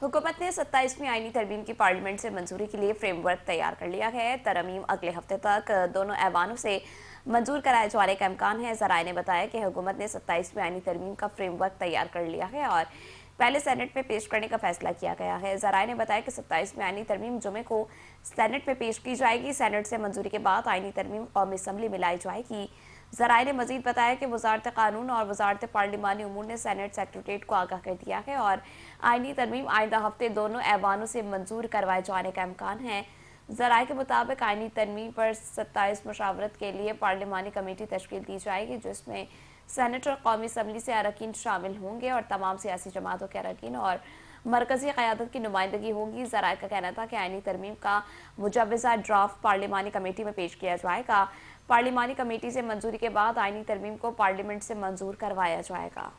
हुकूमत ने 27वीं आईनी तरमीम की पार्लियामेंट से मंजूरी के लिए फ्रेमवर्क तैयार कर लिया है। तरमीम अगले हफ्ते तक दोनों ऐवानों से मंजूर कराए जाने का इम्कान है। जराए ने बताया कि हुकूमत ने 27वीं आईनी तरमीम का फ्रेमवर्क तैयार कर लिया है और पहले सेनेट में पेश करने का फैसला किया गया है। जराए ने बताया कि 27वीं आईनी तरमीम जुमे को सेनेट में पेश की जाएगी। सेनेट से मंजूरी के बाद आईनी तरमीम कौमी असम्बली में लाई जाएगी। जराए ने मजीद बताया कि वजारत कानून और वजारत पार्लिमानी उमूर ने सेनेट सेक्रेटरीट को आगाह कर दिया है और आईनी तरमीम आइंदा हफ्ते दोनों ऐवानों से मंजूर करवाए जाने का इम्कान है। जराए के मुताबिक आईनी तरमीम पर 27 मशावरत के लिए पार्लिमानी कमेटी तश्कील दी जाएगी, जिसमें सेनेट और कौमी असम्बली से अरकान शामिल होंगे और तमाम सियासी जमातों के अरकान और मरकजी क़यादत की नुमाइंदगी होगी। जराए का कहना था कि आईनी तरमीम का मुजव्वज़ा ड्राफ्ट पार्लिमानी कमेटी में पेश किया जाएगा। पार्लिमानी कमेटी से मंजूरी के बाद आईनी तरमीम को पार्लियामेंट से मंजूर करवाया जाएगा।